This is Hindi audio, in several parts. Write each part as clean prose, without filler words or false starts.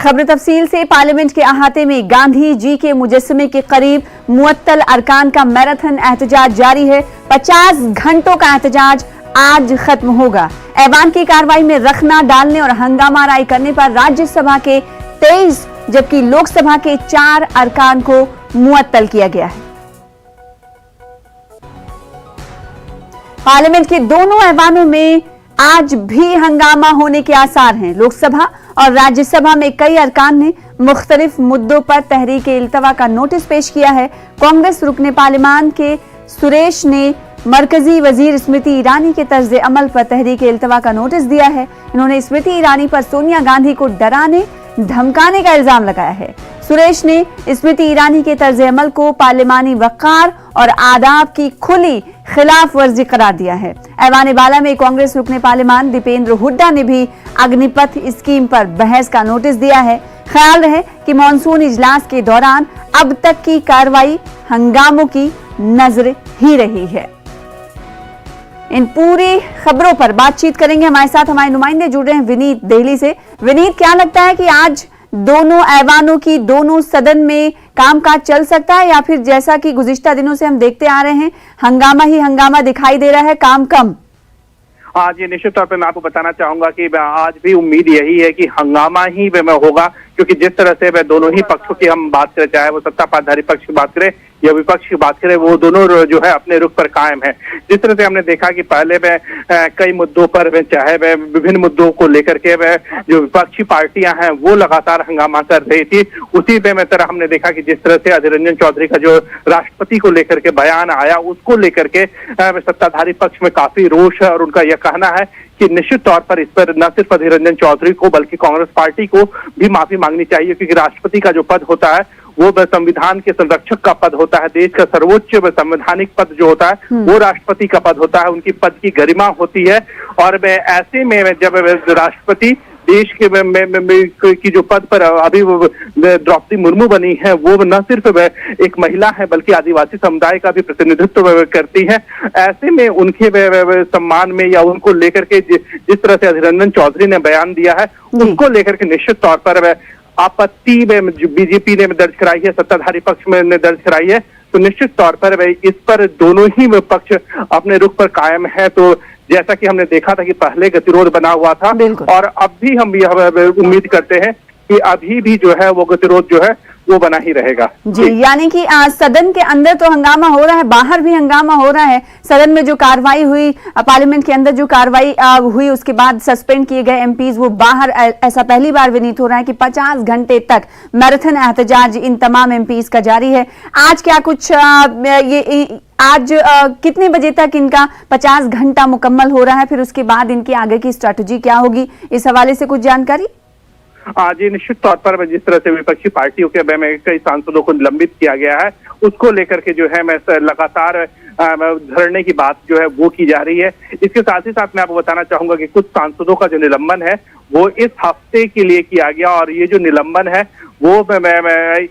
खबर तफसील से। पार्लियामेंट के अहाते में गांधी जी के मुजस्समे के करीब मुअत्तल अरकान का मैराथन एहतजाज जारी है। 50 घंटों का एहतजाज आज खत्म होगा। ऐवान की कार्रवाई में रखना डालने और हंगामा राय करने पर राज्यसभा के 23 जबकि लोकसभा के 4 अरकान को मुअत्तल किया गया है। पार्लियामेंट के दोनों ऐवानों में आज भी हंगामा होने के आसार हैं। लोकसभा और राज्यसभा में कई अरकान ने मुख्तलिफ मुद्दों पर तहरीक इल्तवा का नोटिस पेश किया है। कांग्रेस रुकने पार्लियामान के सुरेश ने मरकजी वजीर स्मृति ईरानी के तर्ज अमल पर तहरीक इल्तवा का नोटिस दिया है। इन्होंने स्मृति ईरानी पर सोनिया गांधी को डराने धमकाने का इल्जाम लगाया है। सुरेश ने स्मृति ईरानी के तर्ज अमल को पार्लिमानी वक़ार और आदाब की खुली खिलाफ वर्जी करार दिया है। ऐवान बाला में कांग्रेस रुकने पार्लिमान दीपेंद्र हुड्डा ने भी अग्निपथ स्कीम पर बहस का नोटिस दिया है। ख्याल रहे कि मॉनसून इजलास के दौरान अब तक की कार्रवाई हंगामों की नजर ही रही है। इन पूरी खबरों पर बातचीत करेंगे। हमारे साथ हमारे नुमाइंदे जुड़ रहे हैं विनीत दिल्ली से। विनीत, क्या लगता है कि आज दोनों ऐवानों की दोनों सदन में कामकाज चल सकता है या फिर जैसा कि गुज़िश्ता दिनों से हम देखते आ रहे हैं हंगामा ही हंगामा दिखाई दे रहा है, काम कम? आज ये निश्चित तौर पे मैं आपको बताना चाहूंगा कि आज भी उम्मीद यही है कि हंगामा ही होगा, क्योंकि जिस तरह से दोनों ही पक्षों की हम बात करें, चाहे वो सत्ताधारी पक्ष की बात करें या विपक्ष की बात करें, वो दोनों जो है अपने रुख पर कायम है। जिस तरह से हमने देखा कि पहले कई मुद्दों पर चाहे विभिन्न मुद्दों को लेकर के जो विपक्षी पार्टियां हैं वो लगातार हंगामा कर रही थी, उसी तरह हमने देखा कि जिस तरह से अधीर रंजन चौधरी का जो राष्ट्रपति को लेकर के बयान आया, उसको लेकर के सत्ताधारी पक्ष में काफी रोष है और उनका यह कहना है कि निश्चित तौर पर इस पर न सिर्फ अधीर रंजन चौधरी को बल्कि कांग्रेस पार्टी को भी माफी मांगनी चाहिए, क्योंकि राष्ट्रपति का जो पद होता है वो संविधान के संरक्षक का पद होता है। देश का सर्वोच्च संवैधानिक पद जो होता है वो राष्ट्रपति का पद होता है, उनकी पद की गरिमा होती है। और ऐसे में जब राष्ट्रपति देश के की जो पद पर अभी द्रौपदी मुर्मू बनी है, वो न सिर्फ एक महिला है बल्कि आदिवासी समुदाय का भी प्रतिनिधित्व करती है। ऐसे में उनके सम्मान में या उनको लेकर के जिस तरह से अधीर रंजन चौधरी ने बयान दिया है, उसको लेकर के निश्चित तौर पर आपत्ति बीजेपी ने दर्ज कराई है, सत्ताधारी पक्ष में ने दर्ज कराई है। तो निश्चित तौर पर इस पर दोनों ही पक्ष अपने रुख पर कायम है। तो जैसा कि हमने देखा था कि पहले गतिरोध बना हुआ था और अब भी हम यह उम्मीद करते हैं कि अभी भी जो है वो गतिरोध जो है वो बना ही रहेगा जी। यानी कि सदन के अंदर तो हंगामा हो रहा है, बाहर भी हंगामा हो रहा है। सदन में जो कार्रवाई हुई, पार्लियामेंट के अंदर जो कार्रवाई हुई, उसके बाद सस्पेंड किए गए एमपीज वो बाहर, ऐसा पहली बार विनीत हो रहा है कि 50 घंटे तक मैराथन एहतजाज इन तमाम एमपीज का जारी है। आज क्या कुछ आज कितने बजे तक इनका 50 घंटा मुकम्मल हो रहा है, फिर उसके बाद इनकी आगे की स्ट्रैटेजी क्या होगी, इस हवाले से कुछ जानकारी? आज निश्चित तौर पर जिस तरह से विपक्षी पार्टियों के कई सांसदों को निलंबित किया गया है, उसको लेकर के जो है लगातार धरने की बात जो है वो की जा रही है। इसके साथ ही साथ मैं आपको बताना चाहूंगा कि कुछ सांसदों का जो निलंबन है वो इस हफ्ते के लिए किया गया, और ये जो निलंबन है वो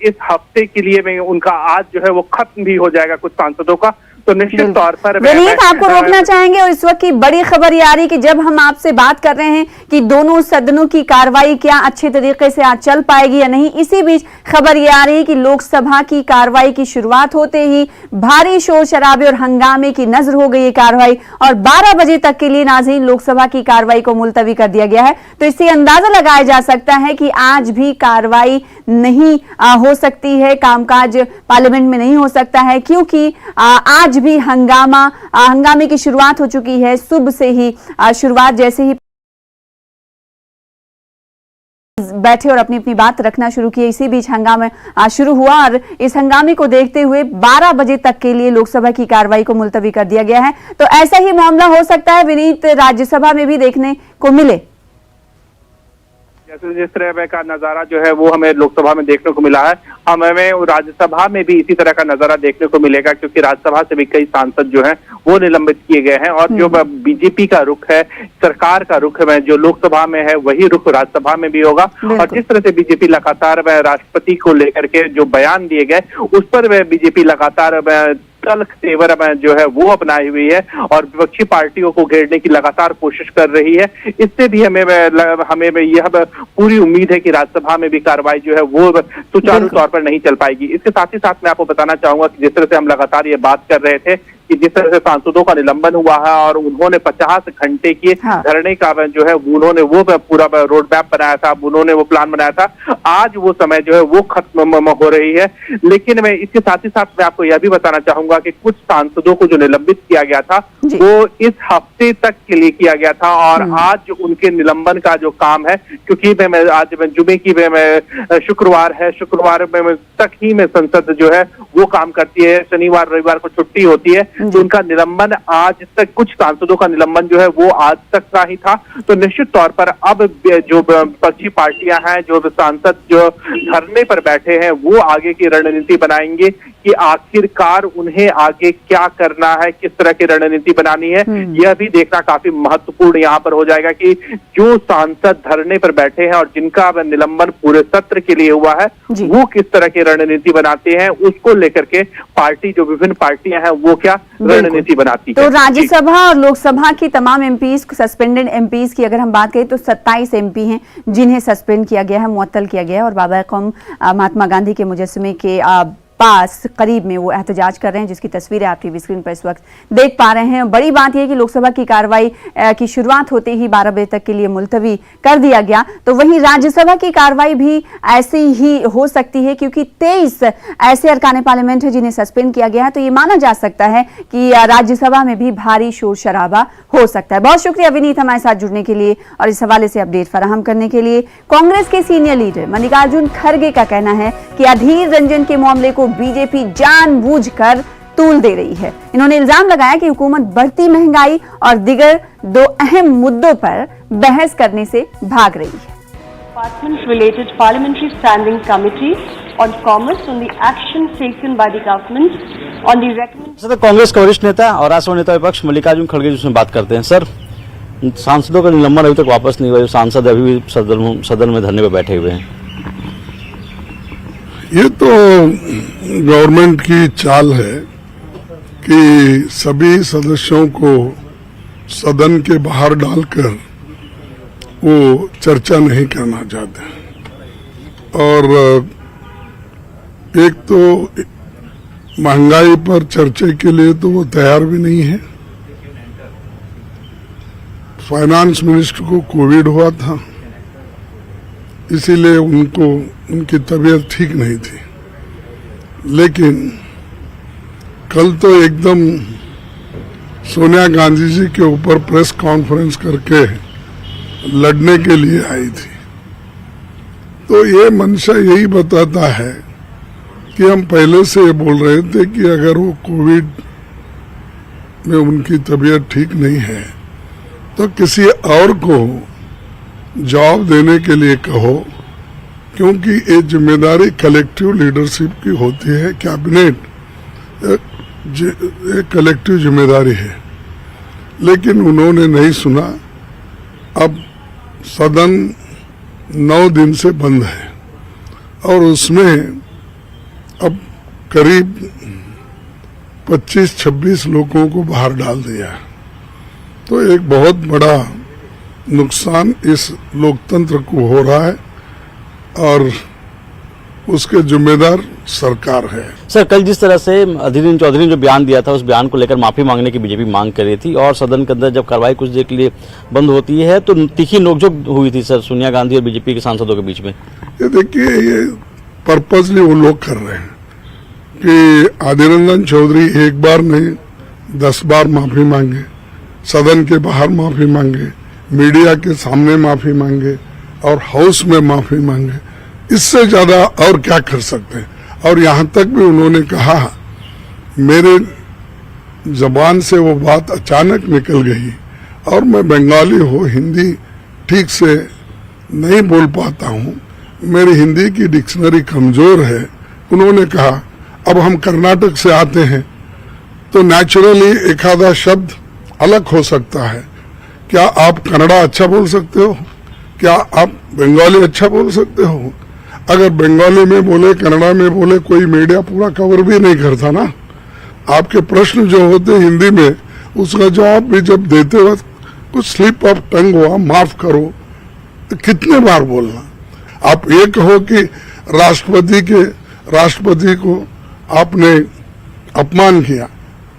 इस हफ्ते के लिए उनका आज जो है वो खत्म भी हो जाएगा कुछ सांसदों का। तो निश्चित तौर पर विनीत, आपको रोकना चाहेंगे और इस वक्त की बड़ी खबर ये आ रही कि जब हम आपसे बात कर रहे हैं कि दोनों सदनों की कार्रवाई क्या अच्छे तरीके से आज चल पाएगी या नहीं, इसी बीच खबर ये आ रही है कि लोकसभा की कार्रवाई की शुरुआत होते ही भारी शोर शराबे और हंगामे की नजर हो गई कार्रवाई और 12 बजे तक के लिए नाज़रीन लोकसभा की कार्रवाई को मुलतवी कर दिया गया है। तो इससे अंदाजा लगाया जा सकता है कि आज भी कार्रवाई नहीं हो सकती है, कामकाज पार्लियामेंट में नहीं हो सकता है, क्योंकि आज भी हंगामे की शुरुआत हो चुकी है। सुबह से ही शुरुआत जैसे ही बैठे और अपनी अपनी बात रखना शुरू किए, इसी बीच हंगामा शुरू हुआ और इस हंगामे को देखते हुए 12 बजे तक के लिए लोकसभा की कार्रवाई को मुलतवी कर दिया गया है। तो ऐसा ही मामला हो सकता है विनीत राज्यसभा में भी देखने को मिले। जिस तरह का नजारा जो है वो हमें लोकसभा में देखने को मिला है, हमें राज्यसभा में भी इसी तरह का नजारा देखने को मिलेगा, क्योंकि राज्यसभा से भी कई सांसद जो हैं वो निलंबित किए गए हैं। और जो बीजेपी का रुख है, सरकार का रुख है, जो लोकसभा में है वही रुख राज्यसभा में भी होगा। और जिस तरह से बीजेपी लगातार राष्ट्रपति को लेकर के जो बयान दिए गए उस पर बीजेपी लगातार तल्ख तेवर जो है वो अपनाई हुई है और विपक्षी पार्टियों को घेरने की लगातार कोशिश कर रही है। इससे भी हमें यह पूरी उम्मीद है कि राज्यसभा में भी कार्रवाई जो है वो सुचारू तौर पर नहीं चल पाएगी। इसके साथ ही साथ मैं आपको बताना चाहूंगा कि जिस तरह से हम लगातार ये बात कर रहे थे कि जिस तरह से सांसदों का निलंबन हुआ है और उन्होंने 50 घंटे की धरने का जो है उन्होंने वो पूरा रोड मैप बनाया था, उन्होंने वो प्लान बनाया था, आज वो समय जो है वो खत्म हो रही है। लेकिन मैं इसके साथ ही साथ मैं आपको यह भी बताना चाहूंगा कि कुछ सांसदों को जो निलंबित किया गया था वो इस हफ्ते तक के लिए किया गया था और आज उनके निलंबन का जो काम है, क्योंकि आज जुमे की शुक्रवार है, शुक्रवार में तक ही में संसद जो है वो काम करती है, शनिवार रविवार को छुट्टी होती है, तो उनका निलंबन आज तक, कुछ सांसदों का निलंबन जो है वो आज तक का ही था। तो निश्चित तौर पर अब जो विपक्षी पार्टियां हैं, जो सांसद जो धरने पर बैठे हैं, वो आगे की रणनीति बनाएंगे कि आखिरकार उन्हें आगे क्या करना है, किस तरह की रणनीति बनानी है। यह भी देखना काफी महत्वपूर्ण यहाँ पर हो जाएगा कि जो सांसद धरने पर बैठे हैं और जिनका निलंबन पूरे सत्र के लिए हुआ है, वो किस तरह की रणनीति बनाते हैं, उसको लेकर के पार्टी, जो विभिन्न पार्टियां हैं, वो क्या रणनीति बनाती है। तो राज्यसभा और लोकसभा की तमाम एमपीज, सस्पेंडेड एमपीज की अगर हम बात करें तो 27 एमपी हैं जिन्हें सस्पेंड किया गया है, मुअत्तल किया गया है और बाबा कौम महात्मा गांधी के मुजस्समे के पास करीब में वो एहतजाज कर रहे हैं, जिसकी तस्वीरें आप टीवी स्क्रीन पर इस वक्त देख पा रहे हैं। बड़ी बात यह कि लोकसभा की कार्रवाई की शुरुआत होते ही 12 बजे तक के लिए मुलतवी कर दिया गया, तो वहीं राज्यसभा की कार्रवाई भी ऐसी ही हो सकती है, क्योंकि 23 ऐसे अरकान पार्लियामेंट है जिन्हें सस्पेंड किया गया है। तो ये माना जा सकता है कि राज्यसभा में भी भारी शोर शराबा हो सकता है। बहुत शुक्रिया विनीत हमारे साथ जुड़ने के लिए और इस हवाले से अपडेट फराहम करने के लिए। कांग्रेस के सीनियर लीडर मल्लिकार्जुन खड़गे का कहना है कि अधीर रंजन के मामले को बीजेपी जानबूझकर तूल दे रही है। इन्होंने इल्जाम लगाया कि हुकूमत बढ़ती महंगाई और दिगर दो अहम मुद्दों पर बहस करने से भाग रही है। Department-related Parliamentary Standing Committee on Commerce on the action taken by the government on the recommendation. Sir, Congress के वरिष्ठ नेता और राष्ट्रीय नेता विपक्ष मल्लिकार्जुन खड़गे जिससे बात करते हैं। सर, सांसदों का निलंबन अभी तक वापस नहीं हुआ, सांसद अभी भी सदन में धरने पर बैठे हुए हैं। ये तो गवर्नमेंट की चाल है कि सभी सदस्यों को सदन के बाहर डालकर वो चर्चा नहीं करना चाहते, और एक तो महंगाई पर चर्चा के लिए तो वो तैयार भी नहीं है। फाइनेंस मिनिस्टर को कोविड हुआ था, इसीलिए उनकी तबीयत ठीक नहीं थी, लेकिन कल तो एकदम सोनिया गांधी जी के ऊपर प्रेस कॉन्फ्रेंस करके लड़ने के लिए आई थी। तो ये मंशा यही बताता है कि हम पहले से बोल रहे थे कि अगर वो कोविड में उनकी तबीयत ठीक नहीं है तो किसी और को जवाब देने के लिए कहो, क्योंकि ये जिम्मेदारी कलेक्टिव लीडरशिप की होती है। कैबिनेट एक कलेक्टिव जिम्मेदारी है, लेकिन उन्होंने नहीं सुना। अब सदन 9 दिन से बंद है और उसमें अब करीब 25-26 लोगों को बाहर डाल दिया, तो एक बहुत बड़ा नुकसान इस लोकतंत्र को हो रहा है और उसके जिम्मेदार सरकार है। सर, कल जिस तरह से अधीर रंजन चौधरी ने जो बयान दिया था, उस बयान को लेकर माफी मांगने की बीजेपी मांग कर रही थी और सदन के अंदर जब कार्रवाई कुछ देर के लिए बंद होती है तो तीखी नोकझोंक हुई थी सर सोनिया गांधी और बीजेपी के सांसदों के बीच में। ये देखिए, ये पर्पसली वो लोग कर रहे हैं कि अधीर रंजन चौधरी एक बार नहीं 10 बार माफी मांगे, सदन के बाहर माफी मांगे, मीडिया के सामने माफी मांगे और हाउस में माफी मांगे। इससे ज्यादा और क्या कर सकते हैं। और यहां तक भी उन्होंने कहा, मेरे जबान से वो बात अचानक निकल गई और मैं बंगाली हूँ, हिंदी ठीक से नहीं बोल पाता हूँ, मेरी हिंदी की डिक्शनरी कमजोर है। उन्होंने कहा अब हम कर्नाटक से आते हैं तो नेचुरली एक आधा शब्द अलग हो सकता है। क्या आप कन्नड़ा अच्छा बोल सकते हो? क्या आप बंगाली अच्छा बोल सकते हो? अगर बंगाली में बोले, कन्नड़ा में बोले, कोई मीडिया पूरा कवर भी नहीं करता ना। आपके प्रश्न जो होते हिंदी में, उसका जवाब भी जब देते वक्त कुछ स्लिप ऑफ टंग हुआ, माफ करो, तो कितने बार बोलना? आप ये कहो कि राष्ट्रपति को आपने अपमान किया,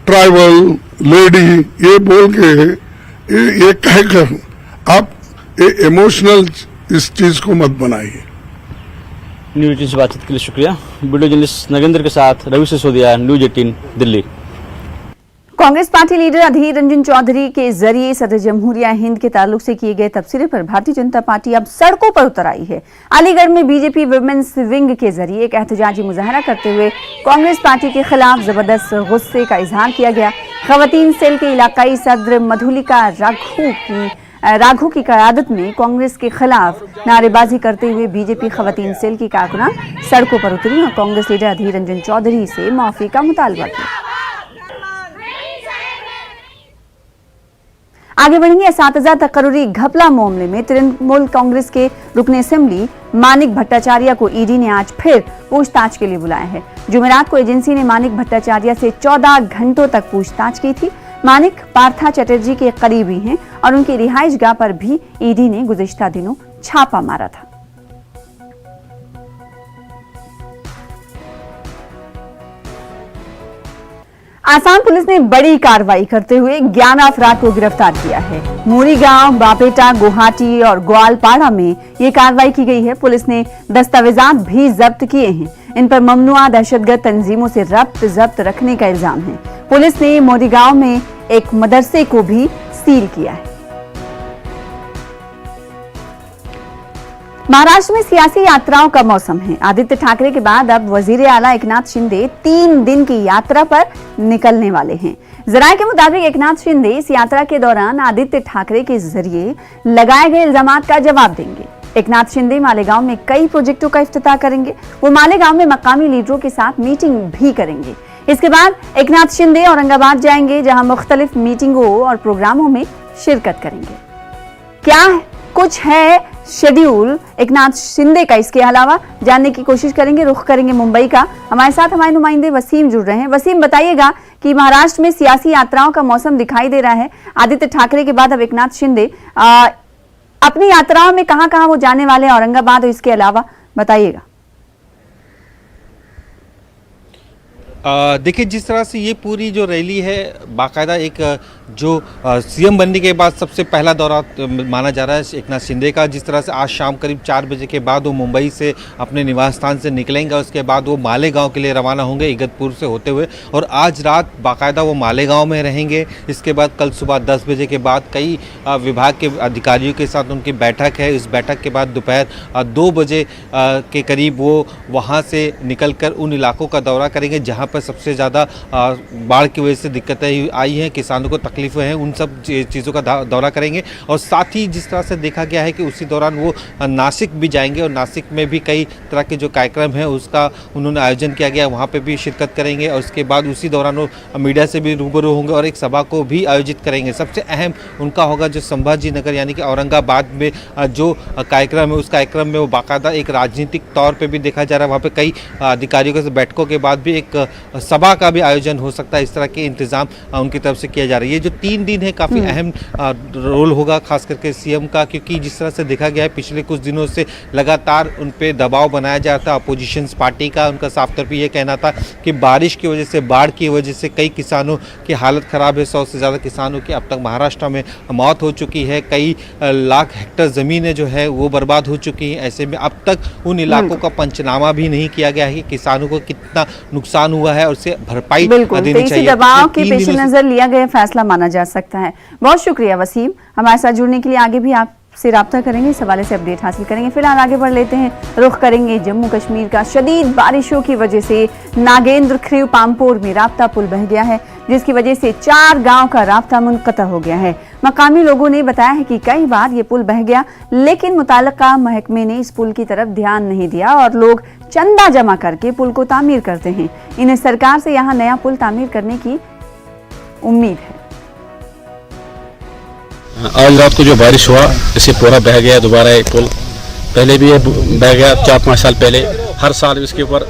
ट्राइबल लेडी, ये बोल के ये कहकर आप ये इमोशनल इस चीज को मत बनाइए। न्यूज 18 से बातचीत के लिए शुक्रिया। वीडियो जर्नलिस्ट नगेंद्र के साथ Ravi Sisodia, news 18 Delhi. Congress party leader Adhir Ranjan Chowdhury के जरिए सदर जमहूरिया हिंद के ताल्लुक से किए गए तबसरे पर भारतीय जनता पार्टी अब सड़कों पर उतर आई है। अलीगढ़ में बीजेपी वुमेन्स विंग के जरिए एक एहतजाजी मुजाहरा करते हुए कांग्रेस पार्टी के खिलाफ जबरदस्त गुस्से का इजहार किया गया। खवातीन सेल के इलाकाई सदर मधुलिका राघू की क़यादत में कांग्रेस के खिलाफ नारेबाजी करते हुए बीजेपी खवातीन सेल की कारकुनान सड़कों पर उतरी और कांग्रेस लीडर अधीर रंजन चौधरी से माफी का मुतालबा किया। आगे बढ़ेंगे। एसातिज़ा तकर्रुरी घपला मामले में तृणमूल कांग्रेस के रुकने असेंबली मानिक भट्टाचार्य को ईडी ने आज फिर पूछताछ के लिए बुलाया है। जुमेरात को एजेंसी ने मानिक भट्टाचार्य से 14 घंटों तक पूछताछ की थी। मानिक पार्था चटर्जी के करीबी हैं और उनकी रिहाइश गाह पर भी ईडी ने गुज़िश्ता दिनों छापा मारा था। आसाम पुलिस ने बड़ी कार्रवाई करते हुए 11 अफराद को गिरफ्तार किया है। मोरीगांव, बापेटा, गुवाहाटी और ग्वालपाड़ा में ये कार्रवाई की गई है। पुलिस ने दस्तावेजात भी जब्त किए हैं। इन पर ममनुआ दहशतगर्द तंजीमों से रब्त जब्त रखने का इल्जाम है। पुलिस ने मोरीगांव में एक मदरसे को भी सील किया है। महाराष्ट्र में सियासी यात्राओं का मौसम है। आदित्य ठाकरे के बाद अब वजीर आला एकनाथ शिंदे 3 दिन की यात्रा पर निकलने वाले हैं। जराये के मुताबिक एकनाथ शिंदे इस यात्रा के दौरान आदित्य ठाकरे के जरिए लगाए गए इल्जाम का जवाब देंगे। एकनाथ शिंदे मालेगांव में कई प्रोजेक्टों का इफ्तिताह करेंगे। वो मालेगांव में मकामी लीडरों के साथ मीटिंग भी करेंगे। इसके बाद एकनाथ शिंदे औरंगाबाद जाएंगे, जहां मुख्तलिफ मीटिंगों और प्रोग्रामों में शिरकत करेंगे। क्या कुछ है शेड्यूल एकनाथ शिंदे का, इसके अलावा जानने की कोशिश करेंगे। रुख करेंगे मुंबई का। हमारे साथ हमारे नुमाइंदे वसीम जुड़ रहे हैं। वसीम, बताइएगा कि महाराष्ट्र में सियासी यात्राओं का मौसम दिखाई दे रहा है। आदित्य ठाकरे के बाद अब एकनाथ शिंदे अपनी यात्राओं में कहां-कहां वो जाने वाले हैं, औरंगाबाद और इसके अलावा बताइएगा। देखिए, जिस तरह से ये पूरी जो रैली है बाकायदा एक जो सीएम बनने के बाद सबसे पहला दौरा माना जा रहा है एकनाथ शिंदे का। जिस तरह से आज शाम करीब 4 बजे के बाद वो मुंबई से अपने निवास स्थान से निकलेंगे। उसके बाद वो मालेगांव के लिए रवाना होंगे इगतपुर से होते हुए, और आज रात बाकायदा वो मालेगांव में रहेंगे। इसके बाद कल सुबह 10 बजे के बाद कई विभाग के अधिकारियों के साथ उनकी बैठक है। इस बैठक के बाद दोपहर 2 बजे के करीब वो वहाँ से निकलकर उन इलाकों का दौरा करेंगे जहाँ पर सबसे ज़्यादा बाढ़ की वजह से दिक्कतें आई हैं, किसानों को तकलीफें हैं, उन सब चीज़ों का दौरा करेंगे। और साथ ही जिस तरह से देखा गया है कि उसी दौरान वो नासिक भी जाएंगे, और नासिक में भी कई तरह के जो कार्यक्रम हैं उसका उन्होंने आयोजन किया गया, वहाँ पे भी शिरकत करेंगे। और उसके बाद उसी दौरान वो मीडिया से भी रूबरू होंगे और एक सभा को भी आयोजित करेंगे। सबसे अहम उनका होगा जो संभाजी नगर यानी कि औरंगाबाद में जो कार्यक्रम है, उस कार्यक्रम में वो बाकायदा एक राजनीतिक तौर पर भी देखा जा रहा है। वहाँ पर कई अधिकारियों के बैठकों के बाद भी एक सभा का भी आयोजन हो सकता है। इस तरह के इंतजाम उनकी तरफ से किया जा रहा है। ये जो 3 दिन है काफ़ी अहम रोल होगा खास करके सीएम का, क्योंकि जिस तरह से देखा गया है पिछले कुछ दिनों से लगातार उन पे दबाव बनाया जा रहा था अपोजिशन पार्टी का। उनका साफ तौर पर यह कहना था कि बारिश की वजह से, बाढ़ की वजह से कई किसानों की हालत ख़राब है। 100 से ज़्यादा किसानों की अब तक महाराष्ट्र में मौत हो चुकी है। कई लाख हेक्टेयर ज़मीनें जो है वो बर्बाद हो चुकी हैं। ऐसे में अब तक उन इलाकों का पंचनामा भी नहीं किया गया है कि किसानों को कितना नुकसान हुआ है और उसे भरपाई देनी चाहिए। दबाव के पेश नजर लिया गया फैसला माना जा सकता है। बहुत शुक्रिया वसीम, हमारे साथ जुड़ने के लिए। आगे भी आपसे राब्ता करेंगे, इस हवाले से अपडेट हासिल करेंगे। फिलहाल आगे बढ़ लेते हैं, रुख करेंगे जम्मू कश्मीर का। शदीद बारिशों की वजह से नागेंद्र खरीव पामपोर में राब्ता पुल बह गया है, जिसकी वजह से 4 गांव का राब्ता मुनक़ता हो गया है। मकामी लोगों ने बताया है कि कई बार ये पुल बह गया, लेकिन मुताल्लिका महकमे ने इस पुल की तरफ ध्यान नहीं दिया और लोग चंदा जमा करके पुल को तामीर करते हैं। इन्हें सरकार से यहाँ नया पुल तामीर करने की उम्मीद है। आज रात को जो बारिश हुआ इससे पूरा बह गया दोबारा एक पुल। पहले भी ये बह गया 4-5 साल पहले। हर साल इसके ऊपर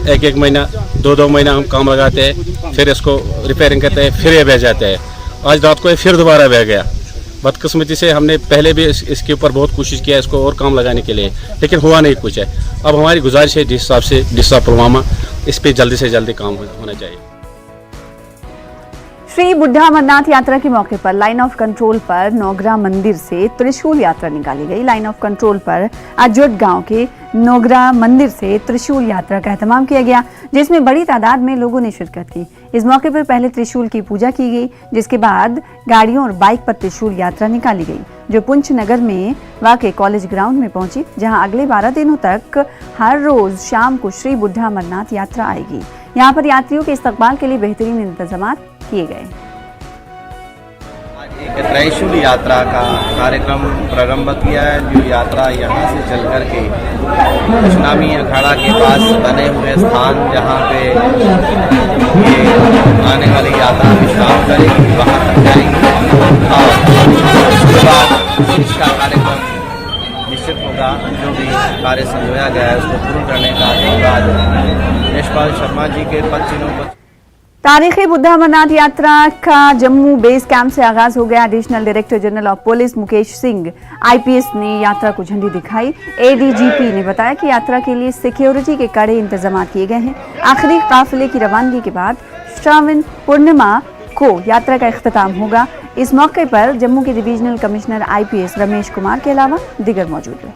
एक एक महीना 2-2 महीना हम काम लगाते हैं, फिर इसको रिपेयरिंग करते हैं, फिर ये बह जाता है। आज रात को ये फिर दोबारा बह गया। बदकिस्मती से हमने पहले भी इसके ऊपर बहुत कोशिश किया इसको और काम लगाने के लिए, लेकिन हुआ नहीं कुछ है। अब हमारी गुजारिश है जिस हिसाब से डिस्ट्रिक्ट पुलवामा, इस पर जल्दी से जल्दी काम होना चाहिए। श्री बुढ़ा अमरनाथ यात्रा के मौके पर लाइन ऑफ कंट्रोल पर नोगरा मंदिर से त्रिशूल यात्रा निकाली गई। लाइन ऑफ कंट्रोल पर अजोट गांव के नोगरा मंदिर से त्रिशूल यात्रा का एहतमाम किया गया, जिसमें बड़ी तादाद में लोगों ने शिरकत की। इस मौके पर पहले त्रिशूल की पूजा की गई, जिसके बाद गाड़ियों और बाइक पर त्रिशूल यात्रा निकाली गई, जो पुंछ नगर में वाक़े कॉलेज ग्राउंड में पहुंची, जहां अगले 12 दिनों तक हर रोज शाम को श्री बुढ़ा अमरनाथ यात्रा आएगी। यहाँ पर यात्रियों के इस्तकबाल के लिए बेहतरीन इंतजाम किए गए। एक त्रिशूल यात्रा का कार्यक्रम प्रारंभ किया है, जो यात्रा यहाँ से चल कर के कृष्णामी अखाड़ा के पास बने हुए स्थान जहाँ पे ये आने वाली यात्रा विश्राम करेगी, वहाँ तक जाएगी और उसके बाद इसका कार्यक्रम निश्चित होगा। जो भी कार्य संजोया गया है उसको पूर्ण करने का धन्यवाद यशपाल शर्मा जी के पद चिन्हों को। तारीखी बुढ़ा अमरनाथ यात्रा का जम्मू बेस कैंप से आगाज हो गया। Additional director general of police Mukesh Singh IPS ने यात्रा को झंडी दिखाई। ADGP ने बताया कि यात्रा के लिए सिक्योरिटी के कड़े इंतजाम किए गए हैं। आखिरी काफिले की रवानगी के बाद श्रावण पूर्णिमा को यात्रा का इख्तिताम होगा। इस मौके पर जम्मू के divisional commissioner IPS Ramesh Kumar के अलावा दीगर मौजूद हैं।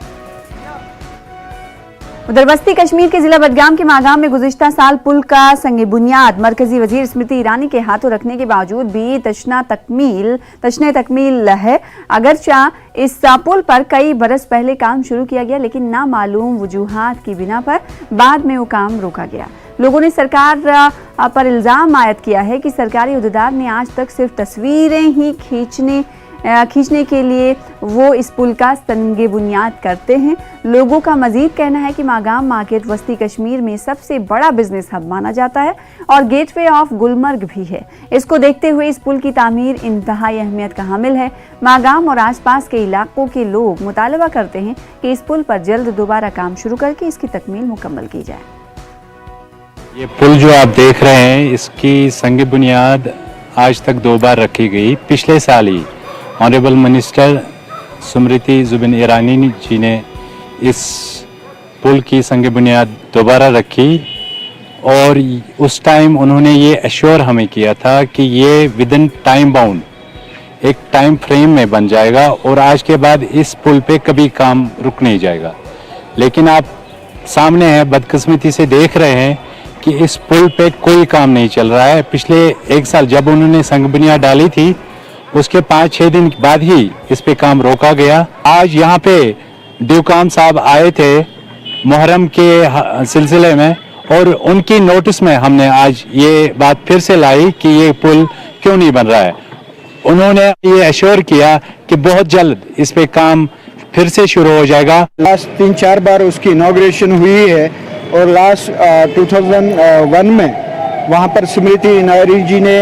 उधर बस्ती कश्मीर के जिला बडगाम के मागाम में गुज़िश्ता साल पुल का संगे बुनियाद मरकजी वजीर स्मृति ईरानी के हाथों रखने के बावजूद भी तशने तकमील है। अगरचा इस पुल पर कई बरस पहले काम शुरू किया गया, लेकिन नामालूम वजूहात की बिना पर बाद में वो काम रोका गया। लोगों ने सरकार पर इल्जाम आयद किया है कि सरकारी उहदेदार ने आज तक सिर्फ तस्वीरें ही खींचने के लिए वो इस पुल का संगे बुनियाद करते हैं। लोगों का मजीद कहना है कि मागाम मार्केट वस्ती कश्मीर में सबसे बड़ा बिजनेस हब माना जाता है और गेटवे ऑफ गुलमर्ग भी है। इसको देखते हुए इस पुल की तामीर इंतहाई अहमियत का हामिल है। मागाम और आसपास के इलाकों के लोग मुतालबा करते हैं कि इस पुल पर जल्द दोबारा काम शुरू करके इसकी तकमील मुकम्मल की जाए। ये पुल जो आप देख रहे हैं, इसकी संग बुनियाद आज तक 2 बार रखी गई। पिछले साल ही ऑनरेबल मिनिस्टर स्मृति जुबिन ईरानी जी ने इस पुल की संग बुनियाद दोबारा रखी और उस टाइम उन्होंने ये एश्योर हमें किया था कि ये विद इन टाइम बाउंड एक टाइम फ्रेम में बन जाएगा और आज के बाद इस पुल पे कभी काम रुक नहीं जाएगा। लेकिन आप सामने है, बदकिस्मती से देख रहे हैं कि इस पुल पे कोई काम नहीं चल रहा है। पिछले 1 साल जब उन्होंने संग बुनियाद डाली थी, उसके 5-6 दिन बाद ही इस पे काम रोका गया। आज यहाँ पे ड्यूकाम साहब आए थे मुहर्रम के सिलसिले में और उनकी नोटिस में हमने आज ये बात फिर से लाई कि ये पुल क्यों नहीं बन रहा है। उन्होंने ये एश्योर किया कि बहुत जल्द इस पे काम फिर से शुरू हो जाएगा। लास्ट 3-4 बार उसकी इनॉग्रेशन हुई है और लास्ट 2001 में वहाँ पर स्मृति ईरानी जी ने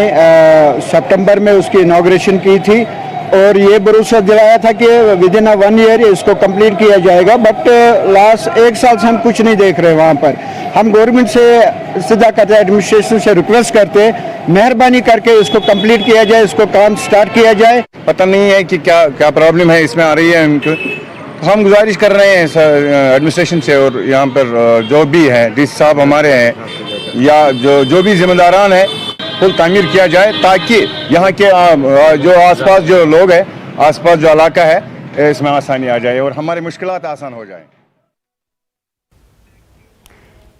सितंबर में उसकी इनॉग्रेशन की थी और ये भरोसा दिलाया था कि विद इन 1 ईयर इसको कंप्लीट किया जाएगा। बट लास्ट 1 साल से हम कुछ नहीं देख रहे वहाँ पर। हम गवर्नमेंट से सीधा करते हैं, एडमिनिस्ट्रेशन से रिक्वेस्ट करते हैं, मेहरबानी करके इसको कंप्लीट किया जाए, इसको काम स्टार्ट किया जाए। पता नहीं है कि क्या प्रॉब्लम है इसमें आ रही है उनको। हम गुजारिश कर रहे हैं एडमिनिस्ट्रेशन से और यहाँ पर जो भी है डीसी साहब हमारे हैं या जो भी जिम्मेदारान है, पुल तामीर किया जाए ताकि यहाँ के जो आसपास जो लोग हैं, आसपास जो इलाका है, इसमें आसानी आ जाए और हमारी मुश्किलात आसान हो जाए।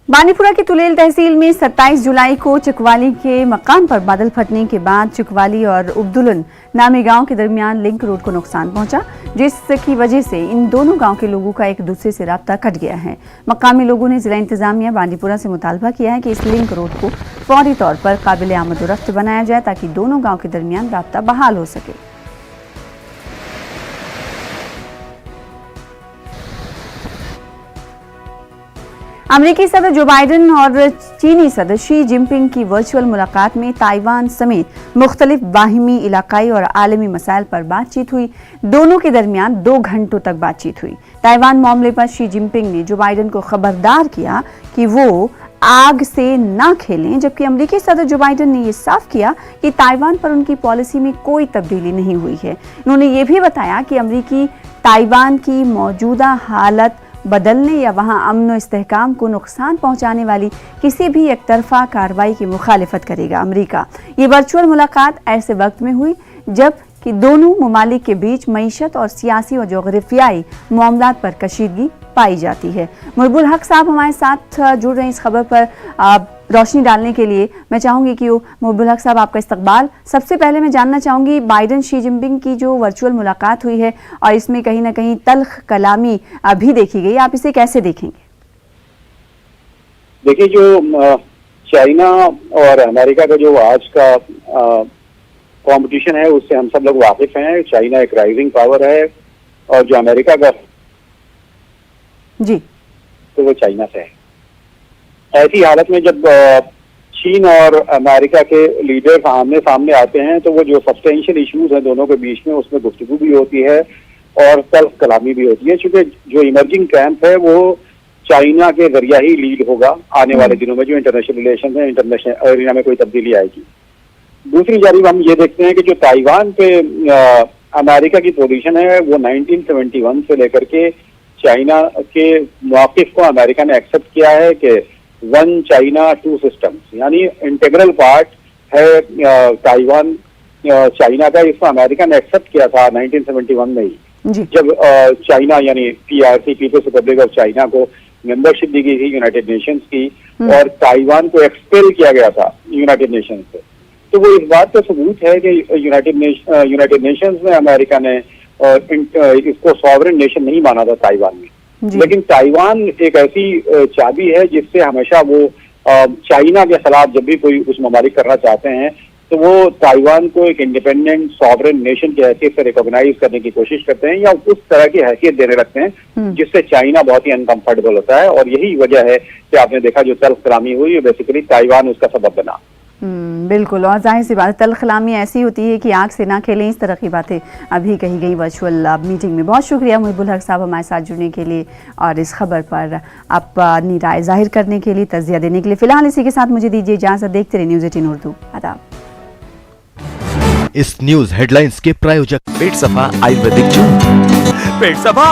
बानीपुरा की तुलेल तहसील में 27 जुलाई को चकवाली के मकान पर बादल फटने के बाद चकवाली और उब्दुलन नामी गांव के दरमियान लिंक रोड को नुकसान पहुंचा, जिसकी वजह से इन दोनों गांव के लोगों का एक दूसरे से राब्ता कट गया है। मकामी लोगों ने जिला इंतजामिया बांदीपुरा से मुतालबा किया है कि इस लिंक रोड को फौरी तौर पर काबिल आमद-ओ-रफ्त बनाया जाए ताकि दोनों गाँव के दरमियान राब्ता बहाल हो सके। अमेरिकी सदर जो बाइडेन और चीनी सदर शी जिनपिंग की वर्चुअल मुलाकात में ताइवान समेत मुख्तलिफ बाहिमी इलाकाई और आलमी मसाइल पर बातचीत हुई। दोनों के दरमियान 2 घंटों तक बातचीत हुई। ताइवान मामले पर शी जिनपिंग ने जो बाइडेन को खबरदार किया कि वो आग से ना खेलें, जबकि अमेरिकी सदर जो बाइडेन ने ये साफ किया कि ताइवान पर उनकी पॉलिसी में कोई तब्दीली नहीं हुई है। उन्होंने ये भी बताया कि अमेरिकी ताइवान की मौजूदा हालत बदलने या वहां अमन व इस्तेहकाम को नुकसान पहुंचाने वाली किसी भी एकतरफा कार्रवाई की मुखालिफत करेगा। अमेरिका ये वर्चुअल मुलाकात ऐसे वक्त में हुई जब कि दोनों ममालिक के बीच मईशत और सियासी और जोग्राफियाई मामलात पर कशीदगी पाई जाती है। मुहिबुल हक साहब हमारे साथ जुड़ रहे हैं इस खबर पर रोशनी डालने के लिए। मैं चाहूंगी कि मुहिबुल हक साहब आपका इस्तकबाल। सबसे पहले मैं जानना चाहूंगी बाइडेन शी जिनपिंग की जो वर्चुअल मुलाकात हुई है और इसमें कहीं ना कहीं तल्ख कलामी भी देखी गई, आप इसे कैसे देखेंगे? देखिए, जो चाइना और अमेरिका का जो आज का कंपटीशन है उससे हम सब लोग वाकिफ हैं। चाइना एक राइजिंग पावर है और जो अमेरिका का जी तो वो चाइना से है। ऐसी हालत में जब चीन और अमेरिका के लीडर आमने सामने आते हैं तो वो जो सब्सटेंशियल इश्यूज हैं दोनों के बीच में उसमें गुफ्तगू भी होती है और तल्ख कलामी भी होती है। चूंकि जो इमर्जिंग कैंप है वो चाइना के जरिया ही लीड होगा आने वाले दिनों में। जो इंटरनेशनल रिलेशन है, इंटरनेशनल एरिया में कोई तब्दीली आएगी। दूसरी जानिब हम ये देखते हैं कि जो ताइवान पे अमेरिका की पोजीशन है वो 1971 से लेकर के चाइना के मौक़िफ़ को अमेरिका ने एक्सेप्ट किया है कि वन चाइना टू सिस्टम्स, यानी इंटीग्रल पार्ट है ताइवान चाइना का। इसको अमेरिका ने एक्सेप्ट किया था 1971 में ही, जब चाइना यानी PRC People's Republic of China को मेंबरशिप दी गई थी यूनाइटेड नेशंस की और ताइवान को एक्सपेल किया गया था यूनाइटेड नेशंस से। तो वो इस बात का सबूत है कि यूनाइटेड नेशंस में अमेरिका ने इसको सॉवरेन नेशन नहीं माना था ताइवान में। लेकिन ताइवान एक ऐसी चाबी है जिससे हमेशा वो चाइना के खिलाफ जब भी कोई कुछ ममालिक करना चाहते हैं तो वो ताइवान को एक इंडिपेंडेंट सॉवरेन नेशन की हैसियत से रिकॉग्नाइज करने की कोशिश करते हैं या उस तरह की हैसियत देने लगते हैं जिससे चाइना बहुत ही अनकंफर्टेबल होता है। और यही वजह है कि आपने देखा जो तल्ख कलामी हुई बेसिकली ताइवान उसका सबब बना। बिल्कुल, और जाहिर सी बात है तल्ख कलामी ऐसी होती है कि आग से ना खेलें, इस तरह की बातें अभी कही गई वर्चुअल मीटिंग में। बहुत शुक्रिया मुहिबुल हक साहब हमारे साथ जुड़ने के लिए और इस खबर पर अपनी राय जाहिर करने के लिए, तज़किया देने के लिए। फिलहाल इसी के साथ मुझे दीजिए इजाज़त। देखते रहिए न्यूज़ 18 उर्दू। आदाब। इस न्यूज हेडलाइंस के प्रायोजक पेट सफा आयुर्वेदिक जून। पेट सफा